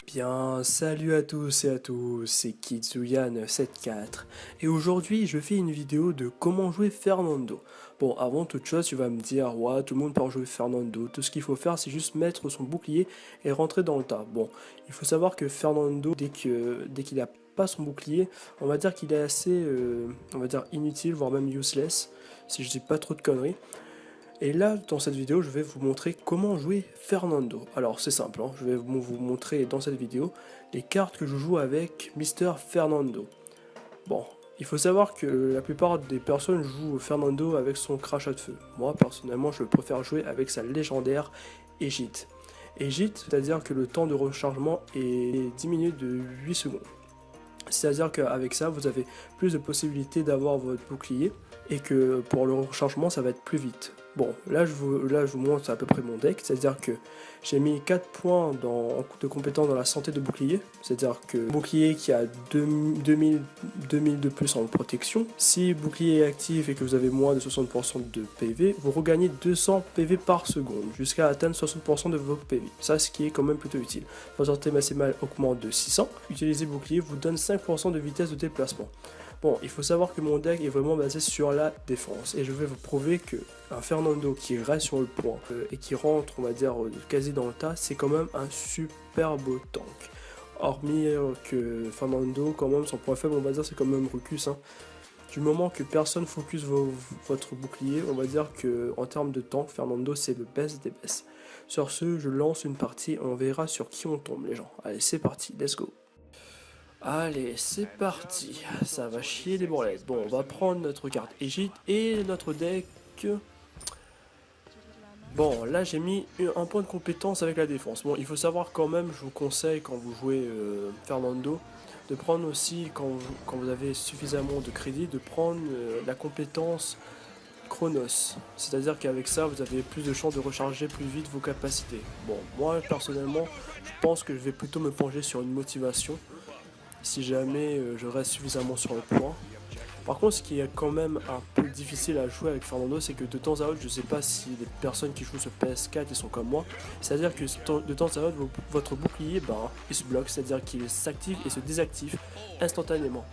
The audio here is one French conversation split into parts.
Bien, salut à tous et à tous, c'est Kitsuyan74 et aujourd'hui je fais une vidéo de comment jouer Fernando. Bon, avant toute chose, tu vas me dire, ouais, tout le monde peut jouer Fernando, tout ce qu'il faut faire c'est juste mettre son bouclier et rentrer dans le tas. Bon, il faut savoir que Fernando, dès qu'il a pas son bouclier, on va dire qu'il est assez, on va dire inutile, voire même useless, si je dis pas trop de conneries. Et là, dans cette vidéo, je vais vous montrer comment jouer Fernando. Alors, c'est simple, hein, je vais vous montrer dans cette vidéo les cartes que je joue avec Mister Fernando. Bon, il faut savoir que la plupart des personnes jouent Fernando avec son crachat de feu. Moi, personnellement, je préfère jouer avec sa légendaire Egit. Egit, c'est-à-dire que le temps de rechargement est diminué de 8 secondes. C'est-à-dire qu'avec ça, vous avez plus de possibilités d'avoir votre bouclier et que pour le rechargement, ça va être plus vite. Bon, là je vous montre à peu près mon deck, c'est-à-dire que j'ai mis 4 points de compétence dans la santé de bouclier, c'est-à-dire que bouclier qui a 2000 de plus en protection, si bouclier est actif et que vous avez moins de 60% de PV, vous regagnez 200 PV par seconde, jusqu'à atteindre 60% de vos PV, ça ce qui est quand même plutôt utile. Votre santé maximale augmente de 600, utiliser bouclier vous donne 5% de vitesse de déplacement. Bon, il faut savoir que mon deck est vraiment basé sur la défense et je vais vous prouver que un Fernando qui reste sur le point et qui rentre, on va dire, quasi dans le tas, c'est quand même un super beau tank. Hormis que Fernando, quand même, son point faible, on va dire, c'est quand même Rucus. Hein. Du moment que personne focus votre bouclier, on va dire que en termes de tank, Fernando c'est le best des best. Sur ce, je lance une partie, on verra sur qui on tombe les gens. Allez, c'est parti, let's go. Allez, c'est parti, ça va chier les bourrelettes. Bon, on va prendre notre carte Egit et notre deck. Bon, là j'ai mis un point de compétence avec la défense. Bon, il faut savoir quand même, je vous conseille quand vous jouez Fernando, de prendre aussi, quand vous avez suffisamment de crédit, de prendre la compétence Chronos. C'est-à-dire qu'avec ça, vous avez plus de chances de recharger plus vite vos capacités. Bon, moi personnellement, je pense que je vais plutôt me pencher sur une motivation. Si jamais je reste suffisamment sur le point. Par contre, ce qui est quand même un peu difficile à jouer avec Fernando, c'est que de temps à autre, je sais pas si les personnes qui jouent sur PS4 ils sont comme moi, c'est-à-dire que de temps à autre, votre bouclier, il se bloque, c'est-à-dire qu'il s'active et se désactive instantanément.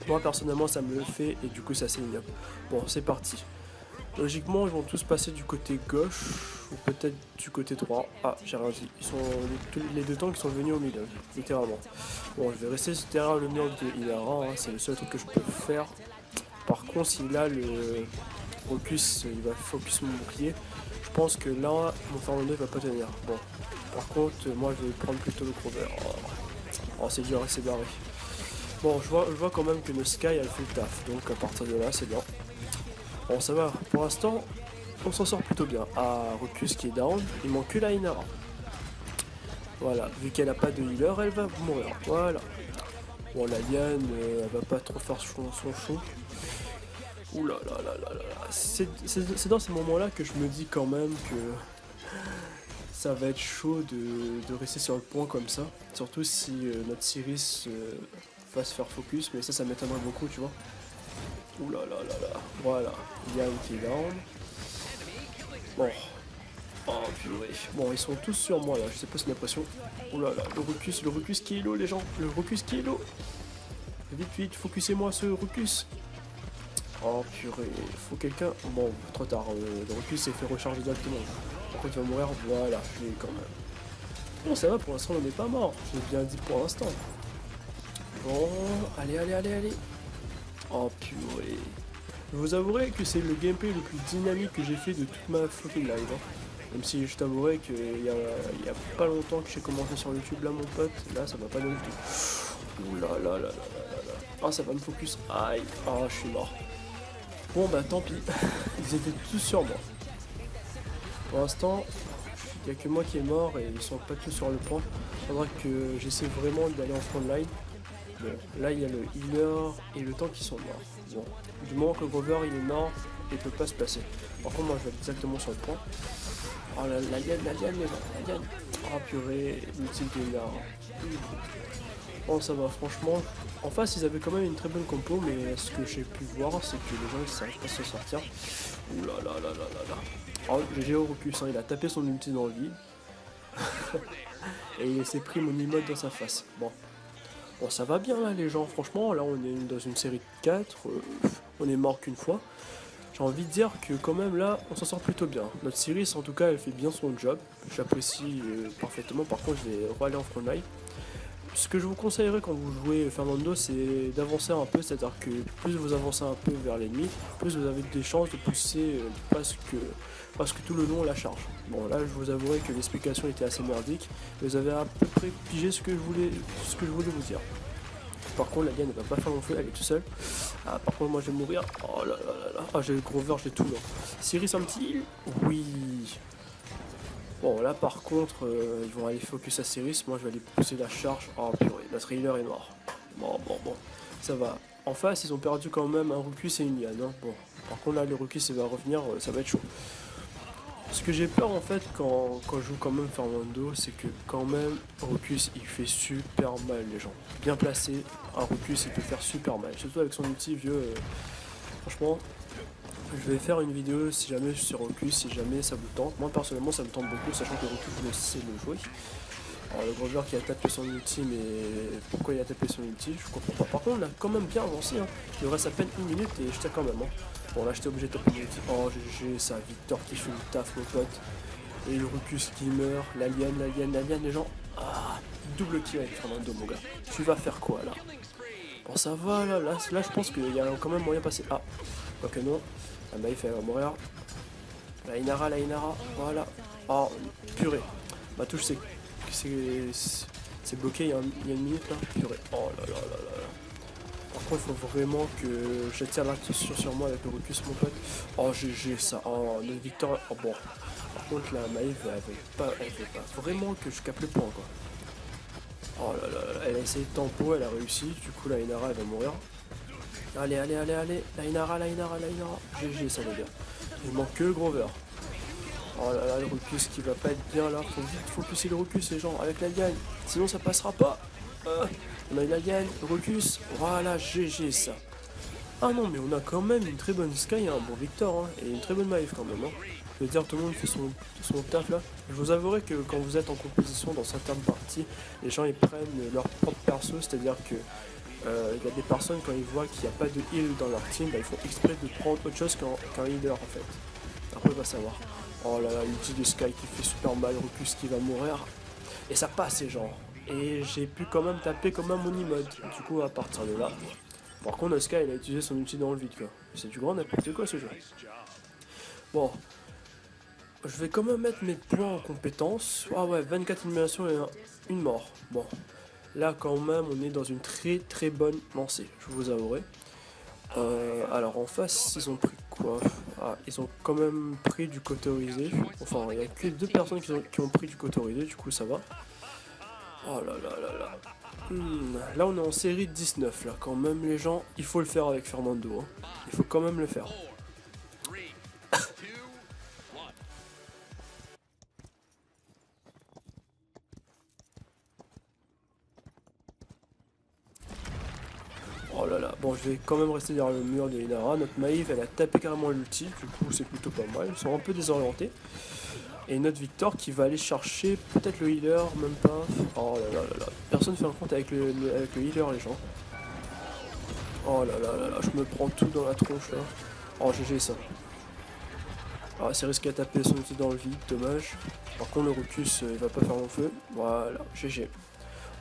Moi personnellement, ça me le fait et du coup, ça c'est ignoble. Bon, c'est parti. Logiquement, ils vont tous passer du côté gauche ou peut-être du côté droit. Ah, j'ai rien dit. Ils sont les deux tanks qui sont venus au milieu, littéralement. Bon, je vais rester derrière le mur de Ilara, hein, c'est le seul truc que je peux faire. Par contre, s'il a le focus, il va focus mon bouclier. Je pense que là, mon Fernando il va pas tenir. Bon, par contre, moi je vais prendre plutôt le cover. Oh, c'est dur, c'est barré. Bon, je vois quand même que le Sky elle fait le taf, donc à partir de là, c'est bien. Bon, ça va, pour l'instant, on s'en sort plutôt bien. Ah, Rucus qui est down, il manque que la Inara. Voilà, vu qu'elle a pas de healer, elle va mourir. Voilà. Bon, la Liane, elle va pas trop faire son show. Ouh là là là là là. C'est dans ces moments-là que je me dis quand même que ça va être chaud de rester sur le point comme ça. Surtout si notre Sirius va se faire focus, mais ça m'étonnerait beaucoup, tu vois. Ouh là là là là, voilà, Yann qui est down. Bon, oh purée. Bon, ils sont tous sur moi là, je sais pas si j'ai l'impression. Ouh là là, le Rucus qui est low les gens, le Rucus qui est low. Vite, focusez-moi ce Rucus. Oh purée, faut quelqu'un. Bon, trop tard, le Rucus s'est fait recharger directement. Par contre, il va mourir, voilà, je l'ai quand même. Bon, ça va, pour l'instant, on n'est pas mort, j'ai bien dit pour l'instant. Bon, allez. Oh purée. Je vous avouerai que c'est le gameplay le plus dynamique que j'ai fait de toute ma fucking live. Hein. Même si je t'avouerai qu'il y a pas longtemps que j'ai commencé sur YouTube là mon pote, là ça va pas donner du tout. Ouh là là là là là là. Ah ça va me focus. Aïe. Ah je suis mort. Bon bah tant pis. Ils étaient tous sur moi. Pour l'instant, il n'y a que moi qui est mort et ils sont pas tous sur le point. Faudra que j'essaie vraiment d'aller en front line. Bon, là il y a le healer et le tank qui sont morts. Bon, du moment que le Grover il est mort, et il peut pas se placer. Par contre, moi je vais aller directement sur le point. Oh la liane, les gens, la liane. Oh purée, l'ultime de là. Bon, ça va, franchement. En face, ils avaient quand même une très bonne compo, mais ce que j'ai pu voir, c'est que les gens ils savent pas se sortir. Ouh là là là là là là. Oh, GG Horocus, hein, il a tapé son ulti dans le vide. Et il s'est pris mon emote dans sa face. Bon. Bon, ça va bien là, les gens. Franchement, là, on est dans une série de 4. On est mort qu'une fois. J'ai envie de dire que quand même là, on s'en sort plutôt bien. Notre Syris, en tout cas, elle fait bien son job. J'apprécie parfaitement. Par contre, je vais aller en front line. Ce que je vous conseillerais quand vous jouez Fernando, c'est d'avancer un peu, c'est-à-dire que plus vous avancez un peu vers l'ennemi, plus vous avez des chances de pousser presque tout le long la charge. Bon, là, je vous avouerai que l'explication était assez merdique, mais vous avez à peu près pigé ce que je voulais vous dire. Par contre, la Diane ne va pas faire mon feu, elle est toute seule. Ah, par contre, moi je vais mourir. Oh là là là là. Ah, j'ai le gros verre, j'ai tout là. Syris un petit heal. Oui. Bon, là par contre, ils vont aller focus à Syris. Moi je vais aller pousser la charge. Oh purée, notre healer est mort. Bon, ça va. En face, ils ont perdu quand même un Ruckus et une Liane. Hein. Bon, par contre, là, le Ruckus il va revenir, ça va être chaud. Ce que j'ai peur en fait quand je joue quand même Fernando, c'est que quand même Ruckus il fait super mal les gens. Bien placé, un Ruckus il peut faire super mal. Surtout avec son outil vieux. Franchement, je vais faire une vidéo si jamais sur Ruckus, si jamais ça vous tente. Moi personnellement ça me tente beaucoup, sachant que Ruckus je sais le jouer. Alors le Grover qui a tapé son ulti, mais pourquoi il a tapé son ulti, je comprends pas. Par contre on a quand même bien avancé, hein. Il reste à peine 1 minute et je tiens quand même. Hein. Bon là j'étais obligé de taper mon ulti. Oh GG, ça Victor qui fait le taf mon pote. Et le Ruckus qui meurt, la liane les gens. Ah, double kill avec Fernando mon gars. Tu vas faire quoi là? Bon ça va là je pense qu'il y a quand même moyen de passer. Ah, quoique non. La Maïf elle va mourir. La Inara, voilà. Oh purée. Ma touche c'est bloqué il y a une minute là. Purée. Oh là là là là là. Par contre il faut vraiment que je tire l'attention sur moi avec le Ruckus mon pote. Oh GG ça. Oh notre victoire. Oh bon. Par contre la Maïf elle veut pas vraiment que je capte le point quoi. Oh là là là, elle a essayé de tempo, elle a réussi, du coup la Inara elle va mourir. Allez, la Inara. GG ça les gars. Il manque que le Grover. Oh là là, le Ruckus qui va pas être bien là, faut vite focuser le Ruckus les gens, avec la gagne, sinon ça passera pas. On a eu la gagne, le Ruckus, voilà, GG ça. Ah non mais on a quand même une très bonne Sky, un bon Victor, hein, et une très bonne Maïf quand même. Hein. Je veux dire, tout le monde fait son taf là. Je vous avouerai que quand vous êtes en composition dans certaines parties, les gens ils prennent leur propre perso, c'est-à-dire que il y a des personnes quand ils voient qu'il n'y a pas de heal dans leur team, bah, ils font exprès de prendre autre chose qu'un healer en fait. Après on va savoir. Oh là là, l'ulti de Sky qui fait super mal, Ruckus qui va mourir. Et ça passe les gens. Et j'ai pu quand même taper comme un Monimode. Du coup à partir de là. Par contre Sky il a utilisé son ulti dans le vide quoi. C'est du grand n'importe quoi ce jeu. Bon. Je vais quand même mettre mes points en compétence. Ah ouais, 24 éliminations et une mort. Bon. Là quand même on est dans une très bonne lancée, je vous avouerai. Alors en face ils ont pris quoi? Ah, ils ont quand même pris du Kotorisé. Enfin il n'y a que 2 personnes qui ont pris du Kotorisé, du coup ça va. Oh là là là là. Là on est en série de 19 là quand même les gens. Il faut le faire avec Fernando. Hein. Il faut quand même le faire. Oh là là, bon je vais quand même rester derrière le mur de Inara. Notre Maïve elle a tapé carrément l'ulti, du coup c'est plutôt pas mal. Ils sont un peu désorientés. Et notre Victor qui va aller chercher peut-être le healer, même pas. Oh là là là là. Personne fait un compte avec le healer les gens. Oh là là là là, je me prends tout dans la tronche là. Oh GG ça. Ah c'est risqué à taper son outil dans le vide, dommage. Par contre le Ruckus il va pas faire long feu. Voilà, GG.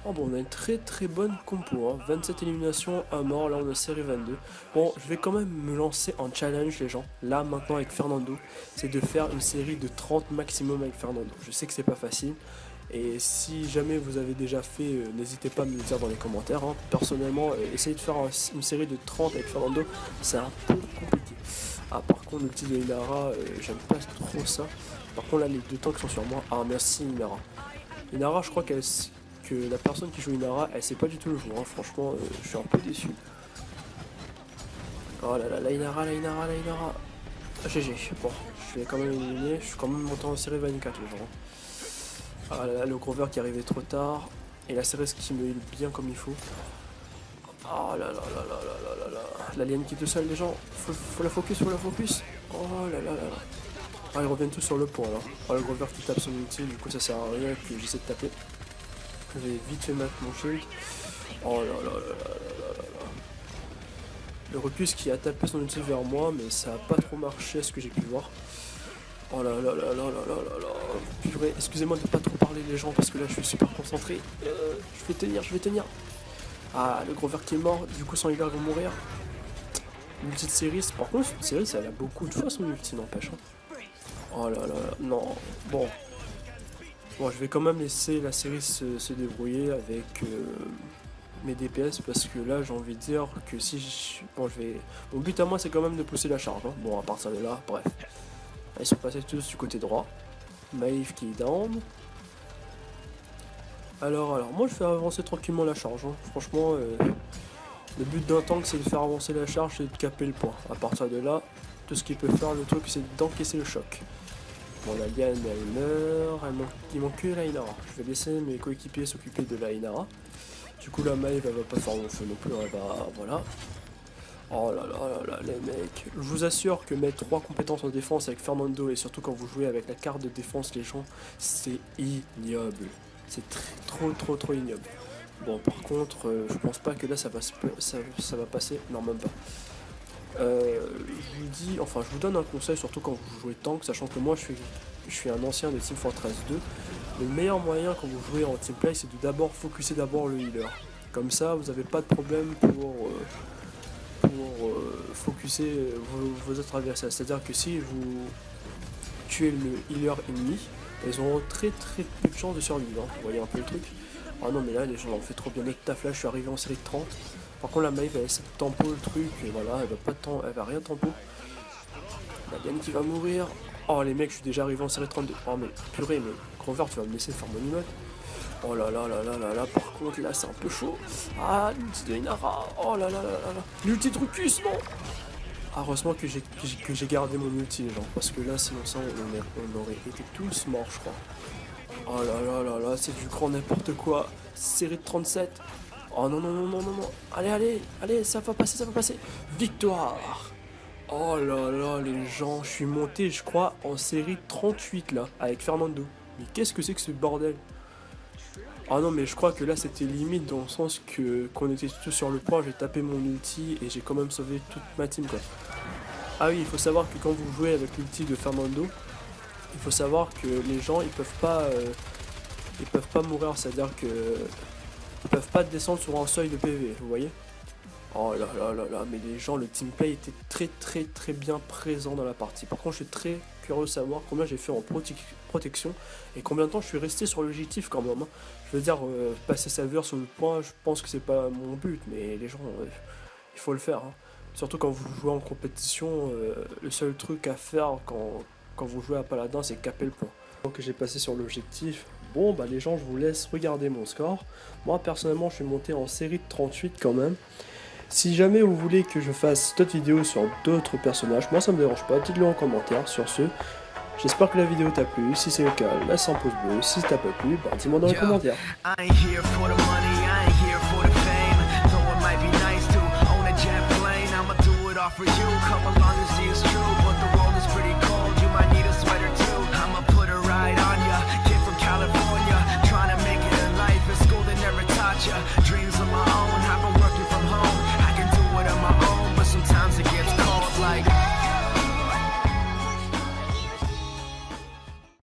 Oh bon on a une très bonne compo, hein. 27 éliminations, à mort, là on est série 22. Bon je vais quand même me lancer en challenge les gens, là maintenant avec Fernando, c'est de faire une série de 30 maximum avec Fernando. Je sais que c'est pas facile, et si jamais vous avez déjà fait, n'hésitez pas à me le dire dans les commentaires. Hein. Personnellement, essayer de faire une série de 30 avec Fernando, c'est un peu compliqué. Ah par contre le petit de Inara, j'aime pas trop ça. Par contre là les 2 tanks sont sur moi. Ah merci Inara. Inara je crois que la personne qui joue Inara, elle sait pas du tout le jouer, hein. Franchement, je suis un peu déçu. Oh là là, la Inara. GG, bon, je l'ai quand même éliminé, je suis quand même monté en série 24 les gens. Ah là là, le Grover qui arrivait trop tard, et la Cérès qui me heal bien comme il faut. Oh là là là là là là là là. L'alien qui est tout seul les gens, faut la focus, faut la focus. Oh là là là là. Ah ils reviennent tous sur le point là. Oh le Grover qui tape son ulti, du coup ça sert à rien que j'essaie de taper. Je vais vite fait mettre mon shield. Oh là là là là là là là. Le Ruckus qui a tapé son ulti vers moi, mais ça a pas trop marché à ce que j'ai pu voir. Oh là là là là là là là là. Purée, excusez-moi de pas trop parler les gens parce que là je suis super concentré. Je vais tenir, je vais tenir. Ah, le Grover qui est mort, du coup son healer va mourir. Multi de Céris, par contre cette Céris elle a beaucoup de fois son ulti n'empêche. Hein. Oh là là là, non, bon. Bon je vais quand même laisser la Céris se débrouiller avec mes DPS parce que là j'ai envie de dire que si je... Bon je vais... Mon but à moi c'est quand même de pousser la charge. Hein. Bon à part ça de là, bref. Ils sont passés tous du côté droit. Maïf qui est down. Alors, moi je fais avancer tranquillement la charge. Hein. Franchement, le but d'un tank c'est de faire avancer la charge et de caper le point. À partir de là, tout ce qu'il peut faire, le truc c'est d'encaisser le choc. Bon, la Liane elle meurt, il manque que la Inara. Je vais laisser mes coéquipiers s'occuper de la Inara. Du coup, la Maïf elle va pas faire mon feu non plus, elle va. Voilà. Oh là là là là, les mecs. Je vous assure que mettre 3 compétences en défense avec Fernando et surtout quand vous jouez avec la carte de défense, les gens, c'est ignoble. C'est trop ignoble. Bon, par contre, je pense pas que là ça va passer. Non, même pas. Je vous dis, enfin, je vous donne un conseil, surtout quand vous jouez tank, sachant que moi je suis un ancien de Team Fortress 2. Le meilleur moyen quand vous jouez en teamplay, c'est de d'abord focuser d'abord le healer. Comme ça, vous n'avez pas de problème pour focuser vos autres adversaires. C'est-à-dire que si vous tuez le healer ennemi, ils auront très peu de chances de survivre. Hein. Vous voyez un peu le truc. Ah non mais là les gens ont fait trop bien notre taf, là je suis arrivé en série de 30. Par contre la Maïf elle essaie de tempo le truc et voilà, elle va rien tempo. La Diane qui va mourir. Oh les mecs, je suis déjà arrivé en série 32. Oh mais purée, mais Grover tu vas me laisser faire mon emote. Oh là là là là là là, par contre là c'est un peu chaud. Ah l'ulti de Inara. Oh là là là là là. L'ulti de Ruckus, non. Ah, heureusement que j'ai gardé mon ulti les gens. Parce que là sinon ça on aurait été tous morts je crois. Oh là là là là, c'est du grand n'importe quoi. Série de 37. Oh non non non non non non. Allez, ça va passer. Victoire. Oh là là les gens, je suis monté je crois en série 38 là, avec Fernando. Mais qu'est-ce que c'est que ce bordel? Ah non mais je crois que là c'était limite dans le sens que qu'on était tous sur le point, j'ai tapé mon ulti et j'ai quand même sauvé toute ma team quoi. Ah oui, il faut savoir que quand vous jouez avec l'ulti de Fernando, il faut savoir que les gens ils peuvent pas mourir, c'est-à-dire que ils peuvent pas descendre sur un seuil de PV, vous voyez. Oh là là là là, mais les gens, le teamplay était très bien présent dans la partie. Par contre, je suis très curieux de savoir combien j'ai fait en protection et combien de temps je suis resté sur l'objectif quand même. Hein. Je veux dire, passer serveur sur le point, je pense que c'est pas mon but, mais les gens, il faut le faire. Hein. Surtout quand vous jouez en compétition, le seul truc à faire quand vous jouez à Paladin, c'est caper le point. Donc j'ai passé sur l'objectif. Bon bah les gens, je vous laisse regarder mon score. Moi personnellement, je suis monté en série de 38 quand même. Si jamais vous voulez que je fasse d'autres vidéos sur d'autres personnages, moi ça me dérange pas, dites-le en commentaire. Sur ce, j'espère que la vidéo t'a plu. Si c'est le cas, laisse un pouce bleu. Si ça t'a pas plu, bah dis-moi dans les commentaires. For you, come along and see